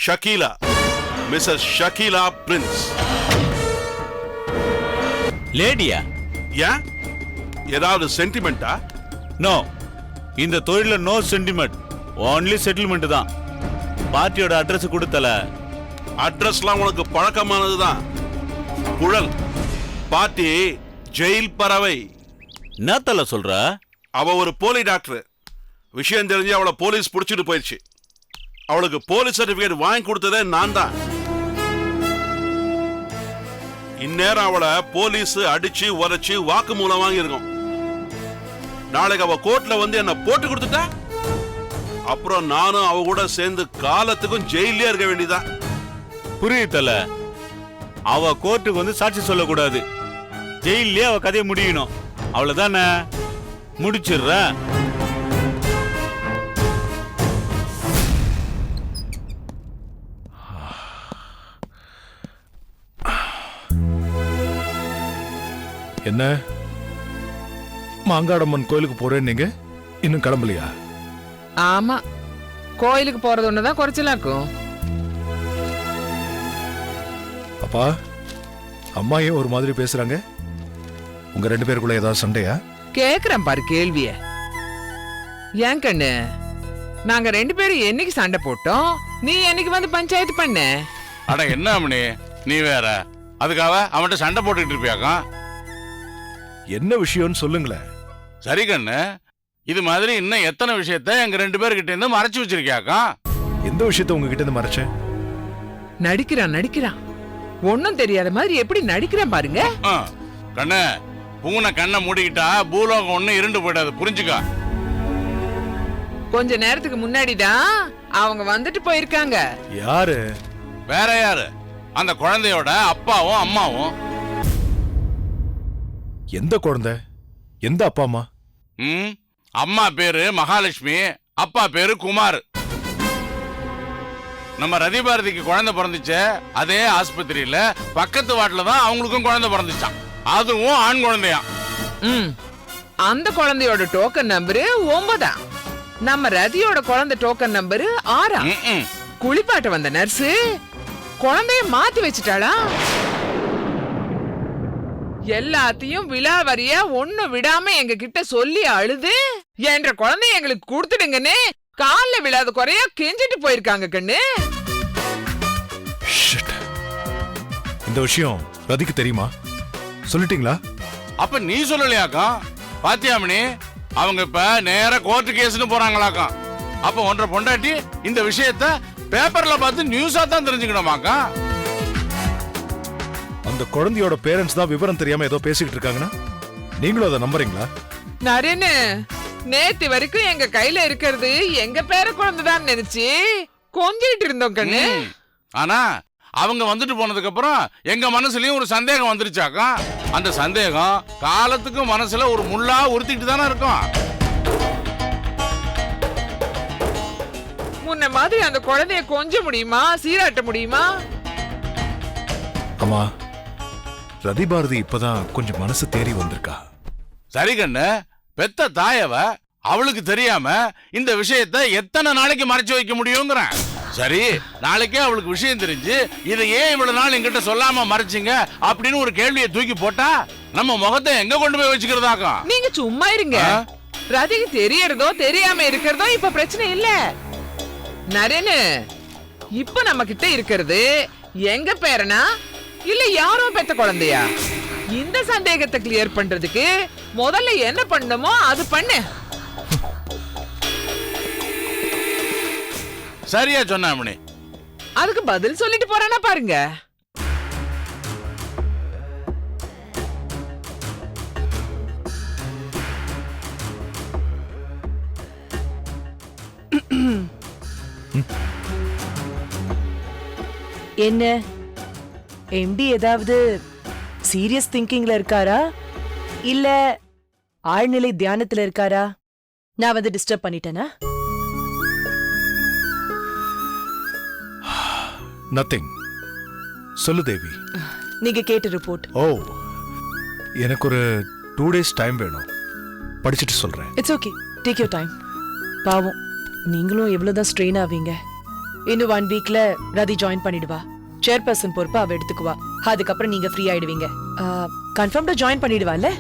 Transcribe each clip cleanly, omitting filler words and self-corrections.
Shakeela, Mrs Shakeela prince. லேடியா? ஏன், ஏதாவது சென்டிமெண்டா? நோ, இந்த தொழில நோ சென்டிமெண்ட், ஓன்லி செட்டில்மெண்ட் தான். பார்ட்டியோட அட்ரஸ் கொடுத்தல. அட்ரஸ்லாம் உனக்கு பழக்கமானதுதான். குழல் பார்ட்டி ஜெயில் பறவை. என்னத்தல சொல்ற? அவ ஒரு போலி டாக்டர். விஷயம் தெரிஞ்சு அவளை போலீஸ் புடிச்சிட்டு போயிடுச்சு. அவளுக்கு போலீஸ் சர்டிபிகேட் வாங்கி கொடுத்ததே நான் தான். இந்நேரம் அவளை போலீஸ் அடிச்சு உரைச்சு வாக்குமூலம் வாங்கி இருக்கோம். நாளைக்கு அவ கோர்ட்ல வந்து என்ன போட்டு கொடுத்துட்டா அப்புறம் நானும் அவ கூட சேர்ந்து காலத்துக்கும் ஜெயிலே இருக்க வேண்டியதான். புரியுதல? அவ கோர்ட்டுக்கு வந்து சாட்சி சொல்லக்கூடாது, ஜெயிலே அவ கதையை முடியணும். அவ்வளவுதானே? முடிச்சிடுற. என்ன மாங்காடம்மன் கோயிலுக்கு போறேன், நீங்க இன்னும் கிளம்பலையா? ஆமா, கோயிலுக்கு போறது ஒண்ணுதான் குறைச்சலாக்கும். அப்பா அம்மா ஏன் ஒரு மாதிரி பேசுறாங்க? உங்க ரெண்டு பேருக்குள்ள ஏதாவது சண்டையா? கேக்குறேன் பாரு கேள்விய. ஏன் கண்ணு, நாங்க ரெண்டு பேரும் என்னைக்கு சண்டை போட்டோம்? நீ என்னைக்கு வந்து பஞ்சாயத்து பண்ண? அட என்ன அம்மனி நீ வேற, அதுக்காக அவன்கிட்ட சண்டை போட்டுக்கிட்டு இருப்பியாக்கா? என்ன விஷயம்னு சொல்லுங்களேன். சரி கண்ணு, இது மாதிரி இன்னும் எத்தனை விஷயத்த எங்க ரெண்டு பேர்கிட்ட இருந்து மறைச்சு வச்சிருக்கியாக்கா? எந்த விஷயத்த உங்ககிட்ட இருந்து மறைச்சேன்? நடிக்கிறான். ஒன்னும் தெரியாத மாதிரி எப்படி நடிக்கிறான் பாருங்க. கண்ணு, பூனை கண்ணை மூடிக்கிட்டா பூலோகம் ஒண்ணு இருண்டு போயிடாது, புரிஞ்சுக்கா? கொஞ்ச நேரத்துக்கு முன்னாடிதான் அவங்க வந்துட்டு போயிருக்காங்க. யாரு? வேற யாரு? அந்த குழந்தையோட அப்பாவும் அம்மாவும். எந்த குழந்தை? எந்த அப்பா அம்மா? அம்மா பேரு மகாலட்சுமி, அப்பா பேரு குமார். நம்ம ரதி பாரதிக்கு குழந்தை பிறந்துச்சு, அதே ஆஸ்பத்திரியில பக்கத்து வாட்டில தான் அவங்களுக்கும் குழந்தை பிறந்துச்சான். அதுவும் ஆண் குழந்தையா. அந்த குழந்தையோட டோக்கன் நம்பரு 9. நம்ம ரதியோட குழந்தை டோக்கன் நம்பரு 6. குளிப்பாட்ட வந்த நர்ஸு குழந்தைய மாத்தி வச்சுட்டாளா? எல்லாத்தையும் விலாவரியா ஒண்ணு விடாம எங்க கிட்ட சொல்லி அழுது என்ற குழந்தைய எங்களுக்கு கொடுத்துடுங்கன்னு கால்ல விழாத குறையா கெஞ்சிட்டு போயிருக்காங்க கண்ணு. இந்த விஷயம் ரதிக்கு தெரியுமா? சொல்லிட்டீங்களா? அப்ப நீ சொல்லலையாக்கா? பாத்தியாமணி, அவங்க இப்ப நேர கோர்ட்டு கேஸ்னு போறாங்களாக்கா. அப்ப ஒன்றரை பொண்டாட்டி இந்த விஷயத்த பேப்பர்ல பார்த்து நியூஸா தான் தெரிஞ்சுக்கணுமாக்கா? அந்த குழந்தையோட பேரண்ட்ஸ் தான் விவரம் தெரியாம ஏதோ பேசிக்கிட்டு இருக்காங்கன்னா நீங்களும் அதை நம்புறீங்களா? நரேனு, நேத்து வரைக்கும் எங்க கையில இருக்கிறது எங்க பேர குழந்தைதான் நினைச்சு கொஞ்சிட்டு இருந்தோம் கண்ணு. ஆனா அவங்க வந்துட்டு போனதுக்கு அப்புறம் எங்க மனசுலயும் ஒரு சந்தேகம் வந்துருச்சாக்கா. அந்த சந்தேகம் காலத்துக்கு மனசுல ஒரு முள்ளா உறுத்திட்டு தானே இருக்கும். முன்ன மாதிரி அந்த குழந்தைய கொஞ்ச முடியுமா, சீராட்ட முடியுமா? அம்மா, ரதி பாரதி இப்பதான் கொஞ்சம் மனசு தேறி வந்திருக்கா. சரி கண்ணு, பெத்த தாயவ அவளுக்கு தெரியாம இந்த விஷயத்தை எத்தனை நாளைக்கு மறைச்சு வைக்க முடியுங்கிறேன். சரி, நாளைக்கே அவளுக்கு விஷயம் தெரிஞ்சு இதை ஏன் இவ்வளவு நாள் என்கிட்ட சொல்லாம மறைச்சிங்க அப்படின்னு ஒரு கேள்வியை தூக்கி போட்டா நம்ம முகத்தை எங்க கொண்டு போய் வச்சுக்கிறதாக்கா? நீங்க சும்மா இருங்க. ரதிக்கு தெரியறதோ தெரியாம இருக்கிறதோ இப்ப பிரச்சனை இல்ல. நரேனு, இப்ப நம்ம கிட்ட இருக்கிறது எங்க பேரனா இல்ல யாரோ பெத்த குழந்தையா? இந்த சந்தேகத்தை கிளியர் பண்றதுக்கு முதல்ல என்ன பண்ணணுமோ அது பண்ணு. சரியா சொன்ன அம்மணி. அதுக்கு பதில் சொல்லிட்டு போறானா பாருங்க. என்ன எம்டி ஏதாவது சீரியஸ் திங்கிங்ல இருக்காரா இல்ல ஆழ்நிலை தியானத்துல இருக்காரா? நான் வந்து டிஸ்டர்ப் பண்ணிட்டேனா? நத்திங். சொல்லு தேவி. நீங்க கேட்ட ரிப்போர்ட். ஓ, எனக்கு ஒரு 2 days டைம் வேணும், படிச்சுட்டு சொல்றேன். It's okay, take your time. பாவம், நீங்களும் எவ்வளவுதான் ஸ்ட்ரெயின் ஆவீங்க. இன்னும் 1 வீக்ல ரதி ஜாயின் பண்ணிடுவா. சேர்பர்சன் பொறுப்பா அவ எடுத்துக்குவா. அதுக்கப்புறம் நீங்க ஃப்ரீ ஆயிடுவீங்க. கன்ஃபார்ம்டா ஜாயின் பண்ணிடுவால?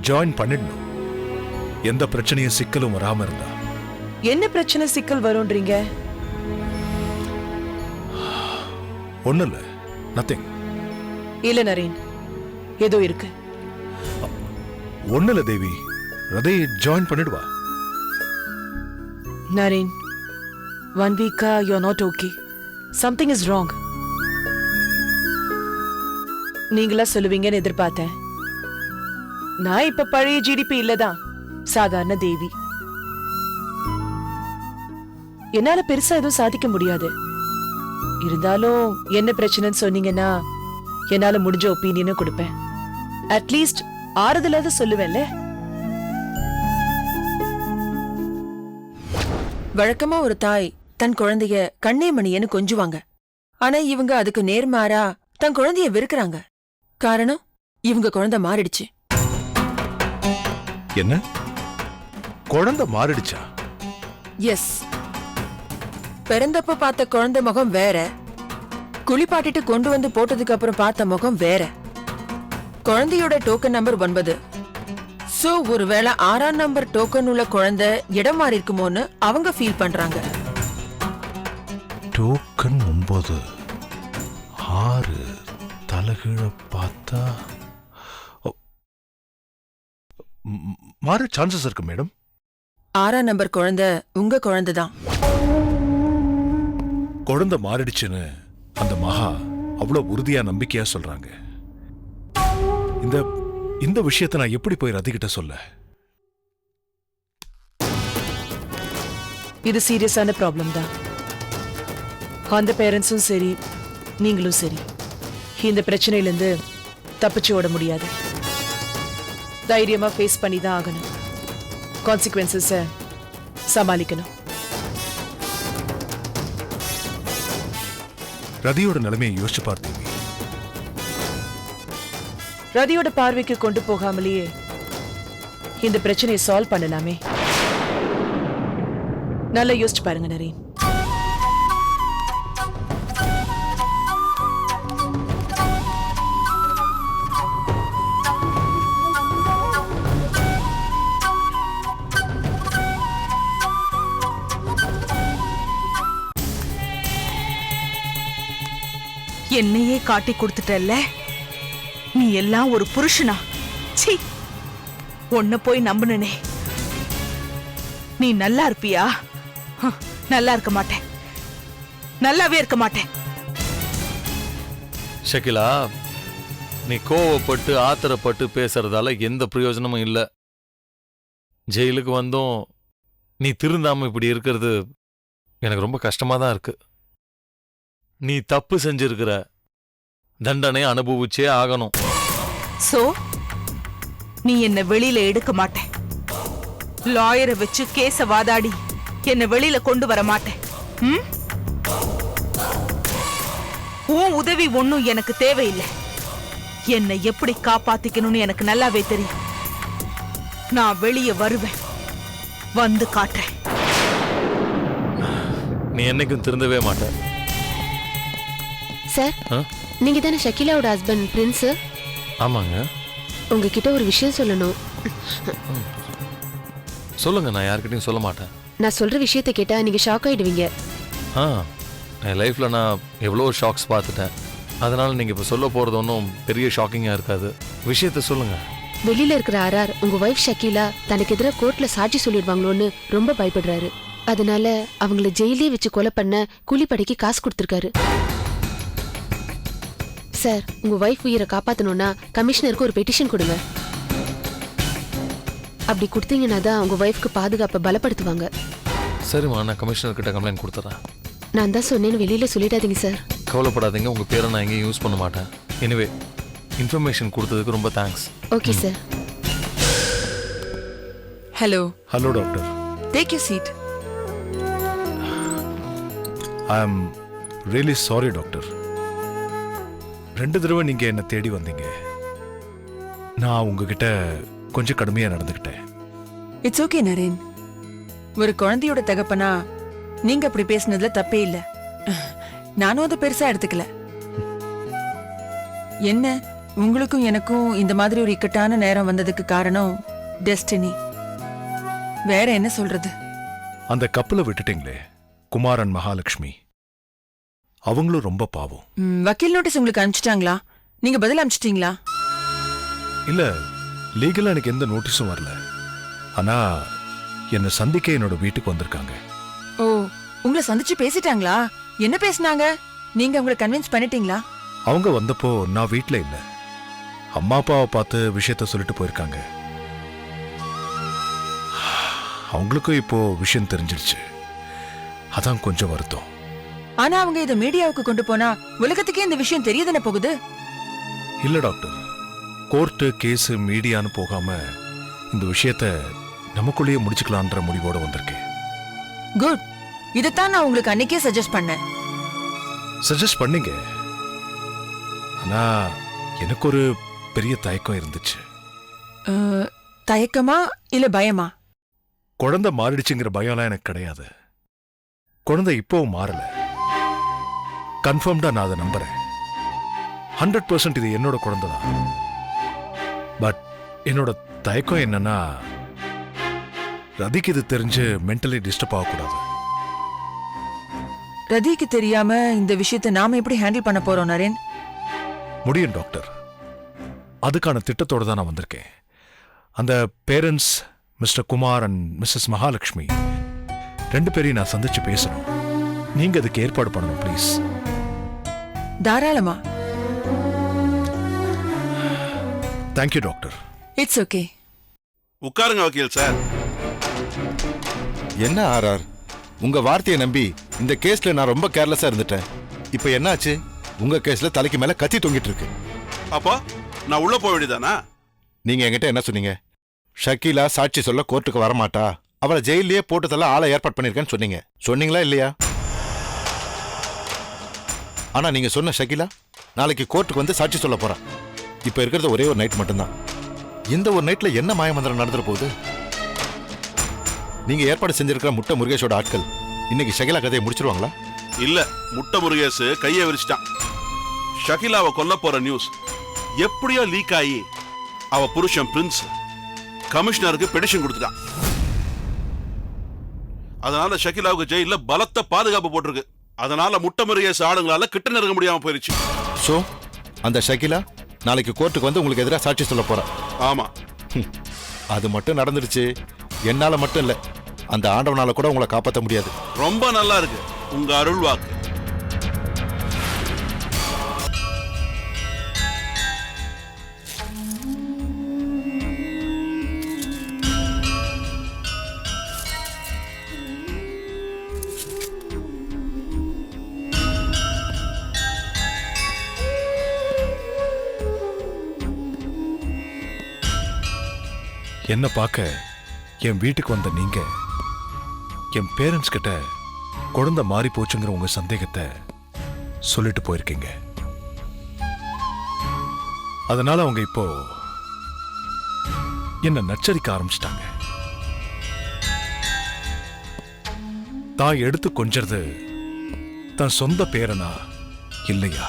ஜாயின் பண்ணிடணும். எந்த பிரச்சனையும் சிக்கலும் வராம இருந்தா. என்ன பிரச்சனை சிக்கல் வரும்ன்றீங்க? ஒண்ணும் இல்ல, நத்திங். இல்ல நரேன், ஏதோ இருக்கு. ஒண்ணும் இல்ல தேவி, ரதி ஜாயின் பண்ணிடுவா. நரேன், 1 வீக்கா you are not okay. Something is wrong. நீங்களா சொல்லுவீங்கன்னு எதிர்பார்த்தேன். நான் இப்ப பழைய ஜிடிபி இல்லதான், சாதாரண தேவி. என்னால பெருசா எதுவும் சாதிக்க முடியாது. இருந்தாலும் என்ன பிரச்சனைன்னு சொன்னீங்கன்னா என்னால முடிஞ்ச ஒப்பீனியனும் கொடுப்பேன். அட்லீஸ்ட் ஆறுதலாவது சொல்லுவேன்ல. வழக்கமா ஒரு தாய் தன் குழந்தைய கண்ணே மணியன்னு கொஞ்சுவாங்க. ஆனா இவங்க அதுக்கு நேர்மாறா தன் குழந்தைய வெறுக்கிறாங்க. காரணம், இவங்க குழந்தை மாறிடுச்சு. என்ன? குழந்தை மாறிடுச்சா? எஸ். பிறந்தப்ப பார்த்த குழந்தை முகம் வேற, குளிப்பாட்டிட்டு கொண்டு வந்து போட்டதுக்கு அப்புறம் பார்த்த முகம் வேற. குழந்தையோட டோக்கன் நம்பர் 9. சோ ஒருவேளை 6ஆம் நம்பர் டோக்கன் உள்ள குழந்தை இடம் மாறி இருக்குமோன்னு அவங்க ஃபீல் பண்றாங்க. டோக்கன் 9, 6 தலைகீழ பார்த்தா மாற சான்சஸ் இருக்கு மேடம். 6ஆம் நம்பர் குழந்தை உங்க குழந்தை தான். குழந்தை மாறிடுச்சுன்னு அந்த மகா அவ்வளவு உறுதியா நம்பிக்கையா சொல்றாங்க. இந்த விஷயத்தை நான் எப்படி போய் ரதிகிட்ட சொல்ல? இது சீரியஸான ப்ராப்ளம் தான். அந்த பேரண்ட்ஸும் சரி, நீங்களும் சரி, இந்த பிரச்சனையிலிருந்து தப்பிச்சு ஓட முடியாது. தைரியமா ஃபேஸ் பண்ணி தான் ஆகணும். கான்சிக்வன்சஸை சமாளிக்கணும். ரதியோட நிலைமையை யோசிச்சு பார்த்தீங்க. ரதியோட பார்வைக்கு கொண்டு போகாமலேயே இந்த பிரச்சனையை சால்வ் பண்ணலாமே. நல்லா யோசிச்சு பாருங்க நரேன். என்னையே காட்டி கொடுத்துட்டல்ல. நீ எல்லாம் ஒரு புருஷனா? சீ, உன்னை போய் நம்புனே. நீ நல்லா இருப்பியா? நல்லா இருக்க மாட்டேன். நல்லாவே இருக்க மாட்டேன். ஷகிலா, நீ கோவப்பட்டு ஆத்திரப்பட்டு பேசுறதால எந்த பிரயோஜனமும் இல்ல. ஜெயிலுக்கு வந்தும் நீ திருந்தாம இப்படி இருக்கிறது எனக்கு ரொம்ப கஷ்டமா தான் இருக்கு. நீ தப்பு செஞ்சிருக்கிற, தண்டனை அனுபவிச்சே ஆகணும். சோ நீ என்ன வெளியில எடுக்க மாட்டேன். லாயரை வச்சு கேஸ வாதாடி என்ன வெளியில கொண்டு வர மாட்டேன். உன் உதவி ஒன்னும் எனக்கு தேவையில்லை. என்னை எப்படி காப்பாத்திக்கணும்னு எனக்கு நல்லாவே தெரியும். நான் வெளியே வருவேன், வந்து காட்டுறேன். நீ என்னைக்கும் திருந்தவே மாட்ட. சார், நீங்க தானே ஷகிலாவோட ஹஸ்பண்ட் பிரின்ஸ்? ஆமாங்க. உங்ககிட்ட ஒரு விஷயம் சொல்லணும். சொல்லுங்க, நான் யார்கிட்டயும் சொல்ல மாட்டேன். நான் சொல்ற விஷயத்தை கேட்டா நீங்க ஷாக் ஆயிடுவீங்க. என் லைஃப்ல நான் எவ்வளோ ஷாக்ஸ் பார்த்துட்டேன். அதனால நீங்க இப்ப சொல்ல போறது ஒன்றும் பெரிய ஷாக்கிங்கா இருக்காது. விஷயத்த சொல்லுங்க. வெளியில இருக்கிற ஆர்ஆர் உங்க வைஃப் ஷகிலா தனக்கு எதிராக கோர்ட்ல சாட்சி சொல்லிடுவாங்களோன்னு ரொம்ப பயப்படுறாரு. அதனால அவங்கள ஜெயிலே வச்சு கொலை பண்ண கூலிப்படைக்கு காசு கொடுத்திருக்காரு. சார், உங்க வைஃப் உயிரை காப்பாத்தணும்னா கமிஷனருக்கு ஒரு பெட்டிஷன் கொடுங்க. அப்படி கொடுத்தீங்கன்னா தான் உங்க வைஃப்க்கு பாதுகாப்பை பலப்படுத்துவாங்க. சரிம்மா, நான் கமிஷனர் கிட்ட கம்ப்ளைண்ட் கொடுத்துறேன். நான் தான் சொன்னேன்னு வெளியில சொல்லிடாதீங்க சார். கவலைப்படாதீங்க, உங்க பேரை நான் எங்கேயும் யூஸ் பண்ண மாட்டேன். எனிவே, இன்ஃபர்மேஷன் கொடுத்ததுக்கு ரொம்ப thanks. Okay sir. Hello. Hello doctor. Take your seat. I am really sorry doctor. 2 தடவை நீங்க என்ன தேடி வந்தீங்க. நான் உங்ககிட்ட கொஞ்சம் கடுமையா நடந்துக்கிட்டேன். It's okay Naren. ஒரு குழந்தையோட தகப்பனா நீங்க அப்படி பேசுனதுல தப்பே இல்ல. நானும் அதை பெருசா எடுத்துக்கல. என்ன உங்களுக்கும் எனக்கும் இந்த மாதிரி ஒரு இக்கட்டான நேரம் வந்ததுக்கு காரணம் டெஸ்டினி. வேற என்ன சொல்றது? அந்த கப்பலை விட்டுட்டீங்களே, குமாரன் மகாலட்சுமி, அவங்களும் ரொம்ப பாவம். வக்கீல் நோட்டீஸ் உங்களுக்கு அனுப்பிச்சிட்டாங்களா? நீங்க பதில் அனுப்பிச்சிட்டீங்களா? இல்ல, லீகலா எனக்கு எந்த நோட்டீஸும் வரல. ஆனா என்னை சந்திக்க என்னோட வீட்டுக்கு வந்திருக்காங்க. ஓ, உங்களை சந்திச்சு பேசிட்டாங்களா? என்ன பேசினாங்க? நீங்க உங்களை கன்வின்ஸ் பண்ணிட்டீங்களா? அவங்க வந்தப்போ நான் வீட்ல இல்ல. அம்மா அப்பாவை பார்த்து விஷயத்த சொல்லிட்டு போயிருக்காங்க. அவங்களுக்கும் இப்போ விஷயம் தெரிஞ்சிருச்சு. அதான் கொஞ்சம் வருத்தம். ஆனா அவங்க இதை மீடியாவுக்கு கொண்டு போனா உலகத்துக்கே இந்த விஷயம் தெரியதானே போகுது. இல்ல டாக்டர், கோர்ட்டு கேஸ் மீடியான்னு போகாம இந்த விஷயத்த நமக்குள்ளேயே முடிச்சுக்கலான்ற முடிவோட வந்திருக்கேன். குட். இதைத்தான் நான் உங்களுக்கு அன்னைக்கே சஜஸ்ட் பண்ணேன். சஜஸ்ட் பண்ணீங்க. ஆனா எனக்கு ஒரு பெரிய தயக்கம் இருந்துச்சு. தயக்கமா இல்ல பயமா? குழந்தை மாறிடுச்சுங்கிற பயம்லாம் எனக்கு கிடையாது. குழந்தை இப்பவும் மாறல. கன்ஃபார்ம்டா நான் அதை நம்புறேன். 100% இது என்னோட குழந்தை தான். பட் என்னோட தயக்கம் என்னன்னா, ரதிக்கு இது தெரிஞ்சு மென்டலி டிஸ்டர்ப் ஆகக்கூடாது. ரதிக்கு தெரியாம இந்த விஷயத்தை நாம எப்படி ஹேண்டில் பண்ண போறோம் நரேன்? முடியும் டாக்டர். அதுக்கான திட்டத்தோட தான் நான் வந்திருக்கேன். அந்த parents Mr Kumar and Mrs Mahalakshmi ரெண்டு பேரையும் நான் சந்திச்சு பேசணும். நீங்க அதுக்கு ஏற்பாடு பண்ணணும் ப்ளீஸ். தாராளமா. Thank you doctor. It's okay. உட்காருங்க வக்கீல் சார். என்ன ஆர்ஆர், உங்க வார்த்தையை நம்பி இந்த கேஸ்ல நான் ரொம்ப கேர்லெஸ்ஸா இருந்துட்டேன். இப்போ என்னாச்சு? உங்க கேஸ்ல தலைக்கு மேல கத்தி தொங்கிட்டு இருக்கு. அப்போ நான் உள்ள போக வேண்டியதானா? நீங்க என்கிட்ட என்ன சொன்னீங்க? ஷக்கீலா சாட்சி சொல்ல கோர்ட்டுக்கு வரமாட்டா, அவளை ஜெயிலே போட்டதெல்லாம் ஆளை ஏற்பாடு பண்ணிருக்கேன்னு சொன்னீங்க. சொன்னீங்களா இல்லையா? ஆனா நீங்க சொன்ன ஷக்கீலா நாளைக்கு கோர்ட்டுக்கு வந்து சாட்சி சொல்ல போறா. இப்ப இருக்கிறது ஒரே ஒரு நைட் மட்டும்தான். இந்த ஒரு நைட்ல என்ன மாயமந்திரம் நடந்துற போகுது? நீங்க ஏற்பாடு செஞ்சிருக்கிற முட்டை முருகேஷோட ஆட்கள் இன்னைக்கு ஷகிலா கதையை முடிச்சிருவாங்களா? இல்ல, முட்டை முருகேஷ் கையை விரிச்சிட்டான். ஷகிலாவை கொல்ல போற நியூஸ் எப்படியோ லீக் ஆகி அவ புருஷன் பிரின்ஸ் கமிஷனருக்கு பெடிஷன் கொடுத்துட்டான். அதனால ஷகிலாவுக்கு ஜெயில பலத்த பாதுகாப்பு போட்டிருக்கு. அதனால முட்டை முருகேஷ் ஆளுங்களால கிட்ட நெருங்க முடியாம போயிருச்சு. சோ அந்த ஷகிலா நாளைக்கு கோர்ட்டுக்கு வந்து உங்களுக்கு எதிராக சாட்சி சொல்ல போறா. ஆமா, அது மட்டும் நடந்துருச்சு. என்னால மட்டும் இல்ல, அந்த ஆண்டவனால கூட உங்களை காப்பாற்ற முடியாது. ரொம்ப நல்லா இருக்கு உங்க அருள் வாக்கு. என்ன பார்க்க என் வீட்டுக்கு வந்த நீங்க என் பேரண்ட்ஸ் கிட்ட குழந்தை மாறி போச்சுங்கிற உங்க சந்தேகத்தை சொல்லிட்டு போயிருக்கீங்க. அதனால அவங்க இப்போ என்ன நச்சரிக்க ஆரம்பிச்சிட்டாங்க. தான் எடுத்து கொஞ்சறது தன் சொந்த பேரனா இல்லையா?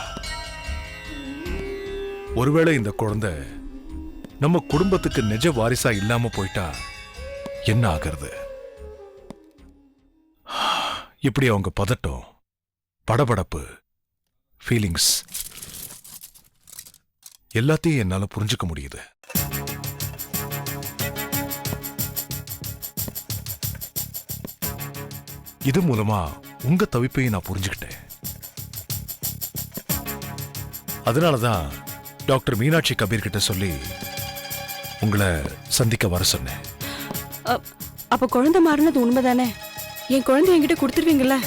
ஒருவேளை இந்த குழந்தை நம்ம குடும்பத்துக்கு நிஜ வாரிசா இல்லாம போயிட்டா என்ன ஆகிறது? இப்படி அவங்க பதட்டம், படபடப்பு, ஃபீலிங்ஸ் எல்லாத்தையும் என்னால புரிஞ்சுக்க முடியுது. இது மூலமா உங்க தவிப்பையும் நான் புரிஞ்சுக்கிட்டேன். அதனாலதான் டாக்டர் மீனாட்சி கபீர் கிட்ட சொல்லி உங்களை சந்திக்க வர சொன்னேன். அப்ப குழந்தை மாறினது உண்மைதானே? என் குழந்தை என்கிட்ட கொடுத்துருவீங்களா?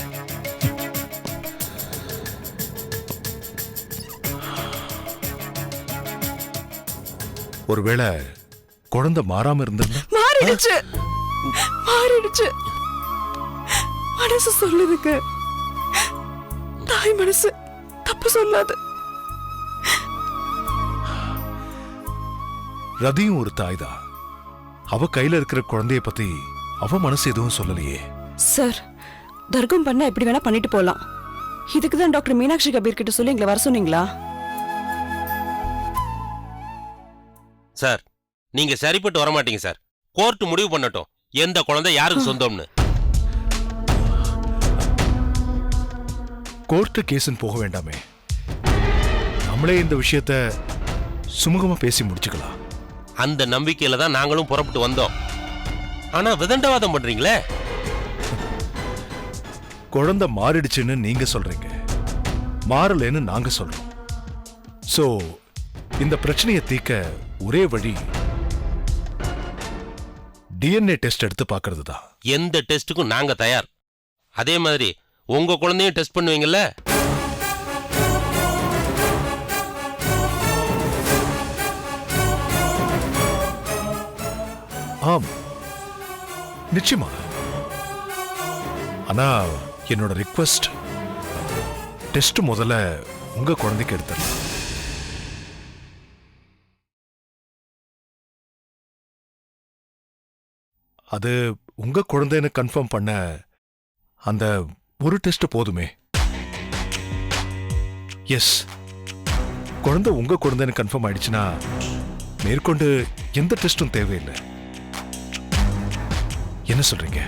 ஒருவேளை குழந்தை மாறாம இருந்திருந்தா? மாறிடுச்சு, மாறிடுச்சு. மனசு சொல்லுதுங்க, தாய் மனசு தப்பு சொல்லாது. ரதியும் ஒரு தாய் தான். அவ கையில இருக்கிற குழந்தைய பத்தி அவ மனசு எதுவும் சொல்லலையே. சார், தர்க்கம் பண்ண எப்படி வேணா பண்ணிட்டு போலாம். இதுக்கு தான் டாக்டர் மீனாட்சி கபீர் கிட்ட சொல்லி எங்களை வர சொன்னீங்களா? சார், நீங்க சரிப்பட்டு வர மாட்டீங்க சார். கோர்ட் முடிவு பண்ணட்டும் எந்த குழந்தை யாருக்கு சொந்தம்னு. கோர்ட்டு கேஸ்ன்னு போக வேண்டாமே, நம்மளே இந்த விஷயத்த சுமூகமா பேசி முடிச்சுக்கலாம். அந்த நம்பிக்கையில தான் நாங்களும் புறப்பட்டு வந்தோம். ஆனா விதண்டவாதம் பண்றீங்களே. குழந்தை மாறிடுச்சுன்னு நீங்க சொல்றீங்க, மாறலன்னு நாங்க சொல்றோம். சோ இந்த பிரச்சனையை தீர்க்க ஒரே வழி டிஎன்ஏ டெஸ்ட் எடுத்து பார்க்கிறது தான். எந்த டெஸ்ட்டுக்கும் நாங்க தயார். அதே மாதிரி உங்க குழந்தையும் டெஸ்ட் பண்ணுவீங்கல்ல? ஆம், நிச்சயமா. ஆனா என்னோட ரிக்வெஸ்ட், டெஸ்ட் முதல்ல உங்க குழந்தைக்கு எடுத்துடலாம். அது உங்க குழந்தைன்னு கன்ஃபார்ம் பண்ண அந்த ஒரு டெஸ்ட் போதுமே. எஸ், குழந்தை உங்க குழந்தைன்னு கன்ஃபார்ம் ஆயிடுச்சுன்னா மேற்கொண்டு எந்த டெஸ்டும் தேவையில்லை. என்ன சொல்றீங்க?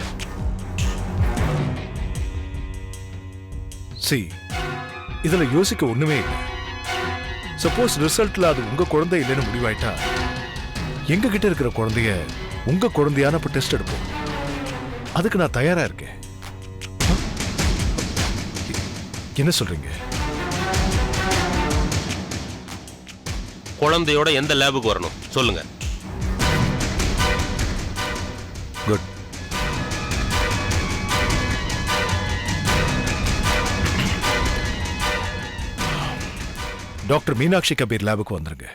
சி, இதுல யோசிக்க ஒண்ணுமே இல்லை. சப்போஸ் ரிசல்ட்ல அது உங்க குழந்தை இல்லைன்னு முடிவாயிட்டா எங்க கிட்ட இருக்கிற குழந்தைய உங்க குழந்தையான டெஸ்ட் எடுப்போம். அதுக்கு நான் தயாரா இருக்கேன். என்ன சொல்றீங்க? குழந்தையோட எந்த லேபுக்கு வரணும் சொல்லுங்க. குட். டாக்டர் மீனாட்சி கபீர் லேபுக்கு வந்துருங்க.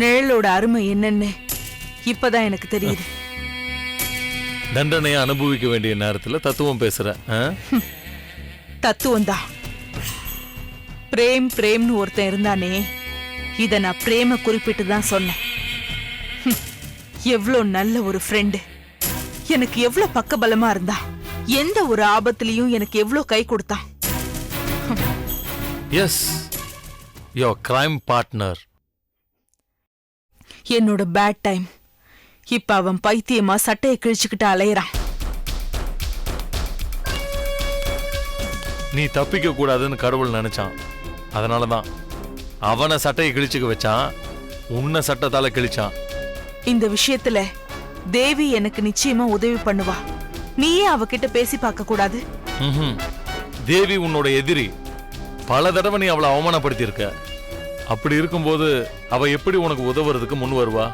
நிழலோட அருமை என்னன்னு இப்பதான் எனக்கு தெரியுது. தண்டனையை அனுபவிக்க வேண்டிய நேரத்துல தத்துவம் பேசுற. தத்துவம் தான். பிரேம் பிரேம்னு ஒருத்தன் இருந்தானே, இத நான் பிரேம குறிப்பிட்டு தான் சொன்னேன். எவ்வளோ நல்ல ஒரு ஃப்ரெண்டு, எனக்கு எவ்வளோ பக்கபலமா இருந்தா, எந்த ஒரு ஆபத்திலையும் எனக்கு எவ்வளோ கை கொடுத்தான். Yes, your crime partner. என்னோட பேட் டைம் இப்ப அவன் பைத்தியமா சட்டையை கிழிச்சுக்கிட்டு அலையறான். நீ தப்பிக்க கூடாதுன்னு கடவுள் நினைச்சான். அதனாலதான் அவனை சட்டையை கிழிச்சுக்க வச்சான், உன்னை சட்டத்தால கிழிச்சான். இந்த விஷயத்துல தேவி எனக்கு நிச்சயமா உதவி பண்ணுவா. நீயே அவகிட்ட பேசி பார்க்க கூடாது? தேவி உன்னோட எதிரி. பல தடவை நீ அவளை அவமானப்படுத்தி இருக்க. அப்படி இருக்கும்போது அவ எப்படி உனக்கு உதவுறதுக்கு முன் வருவா?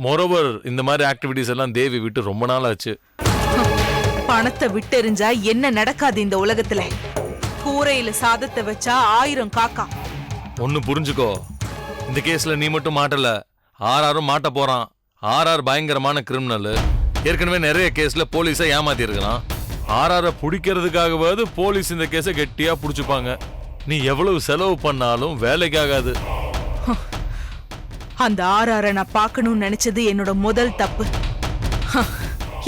மோரோவர், இந்த மாதிரி ஆக்டிவிட்டிஸ் எல்லாம் தேவி விட்டு ரொம்ப நாள் ஆச்சு. பணத்தை விட்டெறிஞ்சா என்ன நடக்காது இந்த உலகத்துல? கூரையில சாதத்தை வச்சா 1000 காக்கா. ஒன்னு புரிஞ்சுக்கோ, இந்த கேஸ்ல நீ மட்டும் மாட்டல, ஆர்ஆரும் மாட்ட போறான். ஆர்ஆர் பயங்கரமான கிரிமினல். ஏற்கனவே நிறைய கேஸ்ல போலீஸை ஏமாத்தி இருக்கலாம். ஆர்ஆரை பிடிக்கிறதுக்காகவாது போலீஸ் இந்த கேஸை கெட்டியா புடிச்சுப்பாங்க. நீ எவ்வளவு செலவு பண்ணாலும் வேலைக்காகாது. அந்த ஆர்ஆரை நான் பார்க்கணும்னு நினைச்சது என்னோட முதல் தப்பு.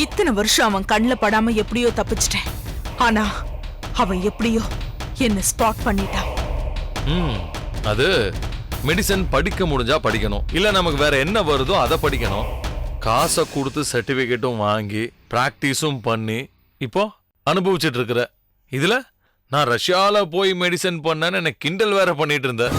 இத்தனை வருஷம் அவன் கண்ணில் படாம எப்படியோ தப்பிச்சிட்டேன். ஆனா அவன் எப்படியோ என்ன ஸ்பாட் பண்ணிட்டான். அது மெடிசன் படிக்க முடிஞ்சா படிக்கணும், இல்ல நமக்கு வேற என்ன வருதோ அதை படிக்கணும். காசை கொடுத்து சர்டிபிகேட்டும் வாங்கி பிராக்டிஸும் பண்ணி இப்போ அனுபவிச்சுட்டு இருக்கிற. இதுல நான் ரஷ்யால போய் மெடிசன் பண்ணேன்னு என்ன கிண்டல் வேற பண்ணிட்டு இருந்தேன்.